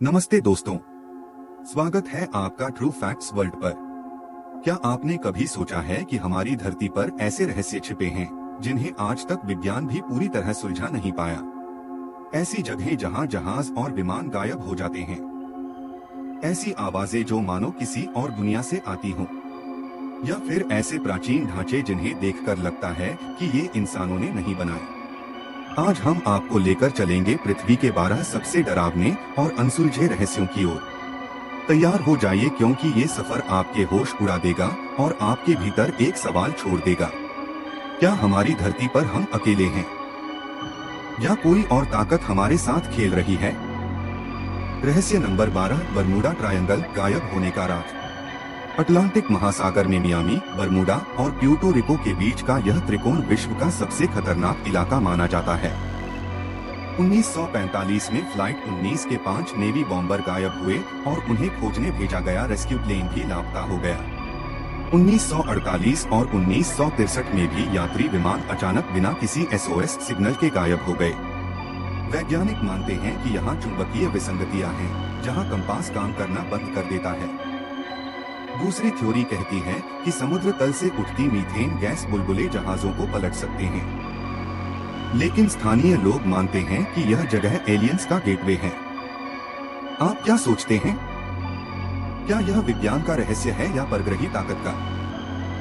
नमस्ते दोस्तों, स्वागत है आपका ट्रू फैक्ट्स वर्ल्ड पर। क्या आपने कभी सोचा है कि हमारी धरती पर ऐसे रहस्य छिपे हैं जिन्हें आज तक विज्ञान भी पूरी तरह सुलझा नहीं पाया? ऐसी जगहें जहां जहाज और विमान गायब हो जाते हैं, ऐसी आवाजें जो मानो किसी और दुनिया से आती हों, या फिर ऐसे प्राचीन ढांचे जिन्हें देखकर लगता है कि ये इंसानों ने नहीं बनाए। आज हम आपको लेकर चलेंगे पृथ्वी के 12 सबसे डरावने और अनसुलझे रहस्यों की ओर। तैयार हो जाइए, क्योंकि ये सफर आपके होश उड़ा देगा और आपके भीतर एक सवाल छोड़ देगा। क्या हमारी धरती पर हम अकेले हैं, या कोई और ताकत हमारे साथ खेल रही है? रहस्य नंबर 12, बरमूडा ट्रायंगल, गायब होने का राज। अटलांटिक महासागर में मियामी, बरमूडा और प्यूर्टो रिको के बीच का यह त्रिकोण विश्व का सबसे खतरनाक इलाका माना जाता है। 1945 में फ्लाइट 19 के 5 नेवी बॉम्बर गायब हुए और उन्हें खोजने भेजा गया रेस्क्यू प्लेन भी लापता हो गया। 1948 और 1963 में भी यात्री विमान अचानक बिना किसी SOS सिग्नल के गायब हो गए। वैज्ञानिक मानते हैं कि यहाँ चुंबकीय विसंगतियाँ हैं, जहाँ कंपास काम करना बंद कर देता है। दूसरी थ्योरी कहती है कि समुद्र तल से उठती मीथेन गैस बुलबुले जहाजों को पलट सकते हैं, लेकिन स्थानीय लोग मानते हैं कि यह जगह एलियंस का गेटवे है। आप क्या सोचते हैं? क्या यह विज्ञान का रहस्य है या परग्रही ताकत का?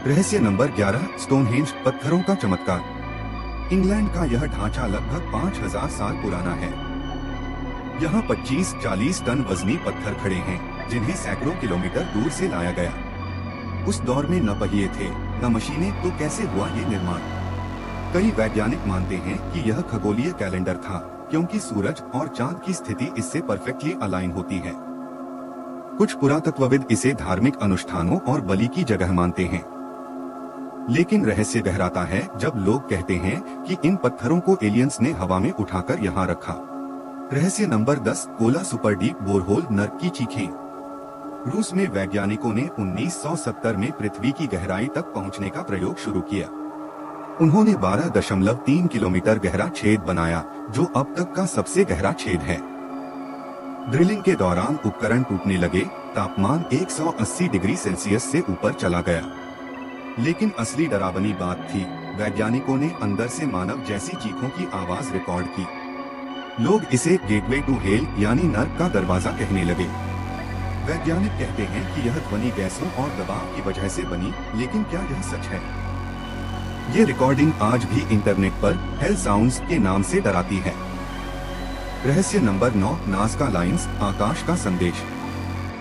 रहस्य नंबर 11, स्टोनहेंज, पत्थरों का चमत्कार। इंग्लैंड का यह ढांचा लगभग 5000 साल पुराना है। यहाँ 25-40 टन वजनी पत्थर खड़े हैं, जिन्हें सैकड़ों किलोमीटर दूर से लाया गया। उस दौर में न पहिए थे, न मशीनें, तो कैसे हुआ ये निर्माण? कई वैज्ञानिक मानते हैं कि यह खगोलीय कैलेंडर था, क्योंकि सूरज और चांद की स्थिति इससे परफेक्टली अलाइन होती है। कुछ पुरातत्वविद इसे धार्मिक अनुष्ठानों और बलि की जगह मानते हैं। लेकिन रहस्य गहराता है जब लोग कहते हैं कि इन पत्थरों को एलियंस ने हवा में उठाकर यहाँ रखा। रहस्य number 10, Kola super deep borehole, नर्क की चीखें। रूस में वैज्ञानिकों ने 1970 में पृथ्वी की गहराई तक पहुंचने का प्रयोग शुरू किया। उन्होंने 12.3 किलोमीटर गहरा छेद बनाया, जो अब तक का सबसे गहरा छेद है। ड्रिलिंग के दौरान उपकरण टूटने लगे, तापमान 180 डिग्री सेल्सियस से ऊपर चला गया। लेकिन असली डरावनी बात थी, वैज्ञानिकों ने अंदर से मानव जैसी चीखों की आवाज रिकॉर्ड की। लोग इसे गेटवे टू हेल यानी नर्क का दरवाजा कहने लगे। वैज्ञानिक कहते हैं कि यह ध्वनि गैसों और दबाव की वजह से बनी, लेकिन क्या यह सच है? ये रिकॉर्डिंग आज भी इंटरनेट पर हेल साउंड्स के नाम से डराती है। रहस्य नंबर 9, नाज़का लाइन्स, आकाश का संदेश।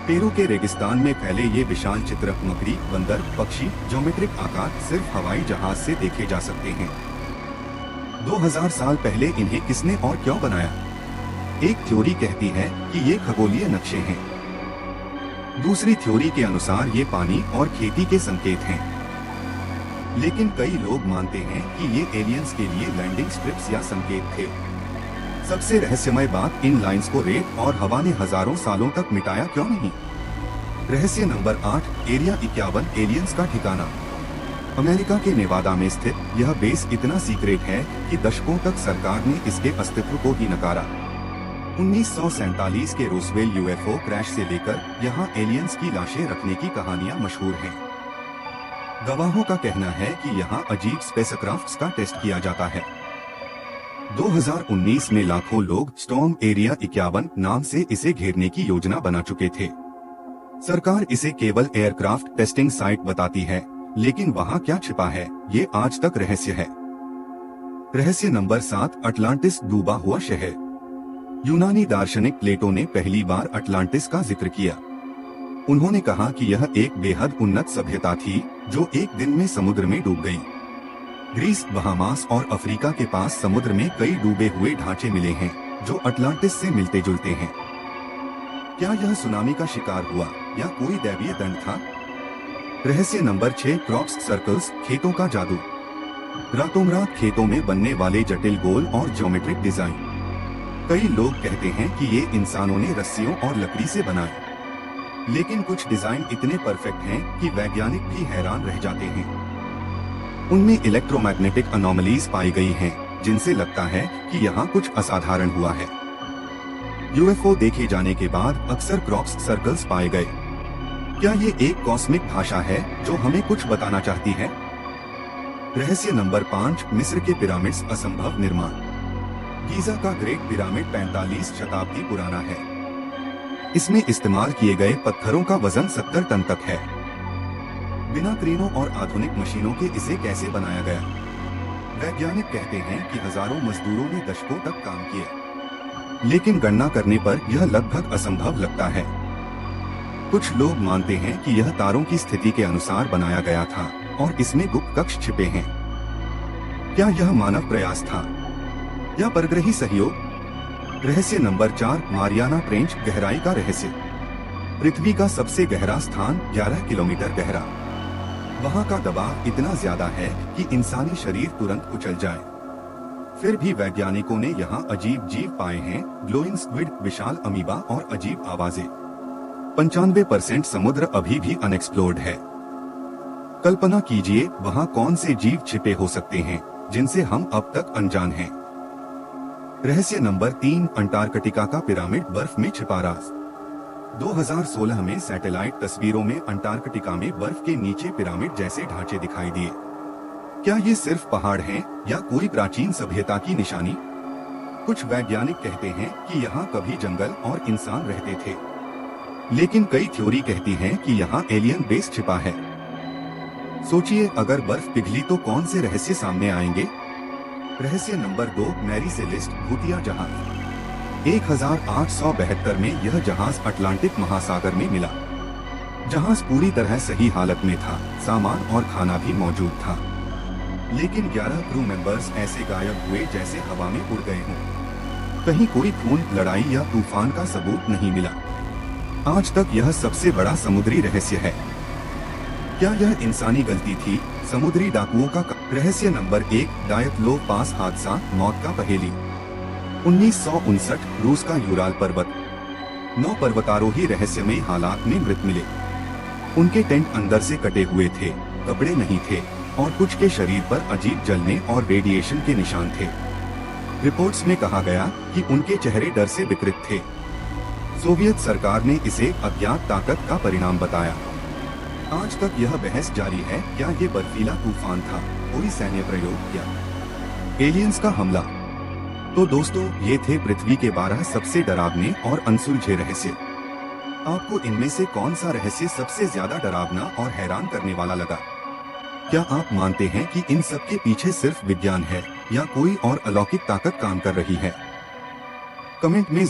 पेरू के रेगिस्तान में फैले ये विशाल चित्र मकड़ी, बंदर, पक्षी, ज्योमेट्रिक आकार सिर्फ हवाई जहाज से देखे जा सकते हैं। 2000 साल पहले इन्हें किसने और क्यों बनाया? एक थ्योरी कहती है कि ये खगोलीय नक्शे हैं। दूसरी थ्योरी के अनुसार ये पानी और खेती के संकेत हैं। लेकिन कई लोग मानते हैं कि ये एलियंस के लिए लैंडिंग स्ट्रिप्स या संकेत थे। सबसे रहस्यमय बात, इन लाइंस को रेत और हवा ने हजारों सालों तक मिटाया क्यों नहीं? रहस्य नंबर 8, एरिया 51, एलियंस का ठिकाना। अमेरिका के नेवादा में स्थित यह बेस इतना सीक्रेट है कि दशकों तक सरकार ने इसके अस्तित्व को ही नकारा। 1947 के रोसवेल UFO क्रैश से लेकर यहाँ एलियंस की लाशें रखने की कहानियाँ मशहूर हैं। गवाहों का कहना है कि यहाँ अजीब स्पेसक्राफ्ट्स का टेस्ट किया जाता है। 2019 में लाखों लोग स्टॉर्म एरिया 51 नाम से इसे घेरने की योजना बना चुके थे। सरकार इसे केवल एयरक्राफ्ट टेस्टिंग साइट बताती है, लेकिन वहाँ क्या छिपा है, ये आज तक रहस्य है। रहस्य नंबर 7, अटलांटिस, डूबा हुआ शहर। यूनानी दार्शनिक प्लेटो ने पहली बार अटलांटिस का जिक्र किया। उन्होंने कहा कि यह एक बेहद उन्नत सभ्यता थी जो एक दिन में समुद्र में डूब गई। ग्रीस, बहामास और अफ्रीका के पास समुद्र में कई डूबे हुए ढांचे मिले हैं जो अटलांटिस से मिलते जुलते हैं। क्या यह सुनामी का शिकार हुआ या कोई दैवीय दंड था? रहस्य नंबर 6, क्रॉप्स सर्कल्स, खेतों का जादू। रातों रात खेतों में बनने वाले जटिल गोल और ज्योमेट्रिक डिजाइन। कई लोग कहते हैं कि ये इंसानों ने रस्सियों और लकड़ी से बनाए, लेकिन कुछ डिजाइन इतने परफेक्ट हैं कि वैज्ञानिक भी हैरान रह जाते हैं। उनमें इलेक्ट्रोमैग्नेटिक अनोमलीज पाई गई हैं, जिनसे लगता है कि यहाँ कुछ असाधारण हुआ है। यूएफओ देखे जाने के बाद अक्सर क्रॉस सर्कल्स पाए गए। क्या ये एक कॉस्मिक भाषा है जो हमें कुछ बताना चाहती है? रहस्य नंबर 5, मिस्र के पिरामिड्स असंभव निर्माण। गीजा का ग्रेट पिरामिड 45 शताब्दी पुराना है। इसमें इस्तेमाल किए गए पत्थरों का वजन 70 टन तक है। बिना क्रेनों और आधुनिक मशीनों के इसे कैसे बनाया गया? वैज्ञानिक कहते हैं कि हजारों मजदूरों ने दशकों तक काम किया, लेकिन गणना करने पर यह लगभग असंभव लगता है। कुछ लोग मानते हैं कि यह तारों की स्थिति के अनुसार बनाया गया था और इसमें गुप्त कक्ष छिपे हैं। क्या यह मानव प्रयास था या परग्रही सहयोग? रहस्य नंबर 4, मारियाना ट्रेंच गहराई का रहस्य। पृथ्वी का सबसे गहरा स्थान 11 किलोमीटर गहरा। वहाँ का दबाव इतना ज्यादा है कि इंसानी शरीर तुरंत कुचल जाए। फिर भी वैज्ञानिकों ने यहाँ अजीब जीव पाए हैं, ग्लोइंग स्क्विड, विशाल अमीबा और अजीब आवाजें। 95% समुद्र अभी भी अनएक्सप्लोर्ड है। कल्पना कीजिए वहाँ कौन से जीव छिपे हो सकते हैं जिनसे हम अब तक अनजान हैं। रहस्य नंबर 3, अंटार्कटिका का पिरामिड बर्फ में छिपा राज। 2016 में सैटेलाइट तस्वीरों में अंटार्कटिका में बर्फ के नीचे पिरामिड जैसे ढांचे दिखाई दिए। क्या ये सिर्फ पहाड़ हैं या कोई प्राचीन सभ्यता की निशानी? कुछ वैज्ञानिक कहते हैं कि यहाँ कभी जंगल और इंसान रहते थे, लेकिन कई थ्योरी कहती हैं कि यहाँ एलियन बेस छिपा है। सोचिए अगर बर्फ पिघली तो कौन से रहस्य सामने आएंगे? रहस्य नंबर 2, मैरी सेलेस्ट भूतिया जहाज। 1872 में यह जहाज अटलांटिक महासागर में मिला। जहाज पूरी तरह सही हालत में था, सामान और खाना भी मौजूद था, लेकिन 11 क्रू मेंबर्स ऐसे गायब हुए जैसे हवा में उड़ गए हों। कहीं कोई खून, लड़ाई या तूफान का सबूत नहीं मिला। आज तक यह सबसे बड़ा समुद्री रहस्य है। क्या यह इंसानी गलती थी? समुद्री डाकुओं का रहस्य नंबर 1, डायतलोव पास हादसा, मौत का पहेली। 1959 रूस का यूराल पर्वत। 9 पर्वतारोही रहस्यमय हालात में मृत मिले। उनके टेंट अंदर से कटे हुए थे, कपड़े नहीं थे और कुछ के शरीर पर अजीब जलने और रेडिएशन के निशान थे। रिपोर्ट्स में कहा गया कि उनके चेहरे डर से विकृत थे। सोवियत सरकार ने इसे अज्ञात ताकत का परिणाम बताया। आज तक यह बहस जारी है, क्या ये बर्फीला तूफान था, कोई सैन्य प्रयोग क्या, एलियंस का हमला? तो दोस्तों, ये थे पृथ्वी के 12 सबसे डरावने और अनसुलझे रहस्य। आपको इनमें से कौन सा रहस्य सबसे ज्यादा डरावना और हैरान करने वाला लगा? क्या आप मानते हैं कि इन सब के पीछे सिर्फ विज्ञान है या कोई और अलौकिक ताकत काम कर रही है? कमेंट में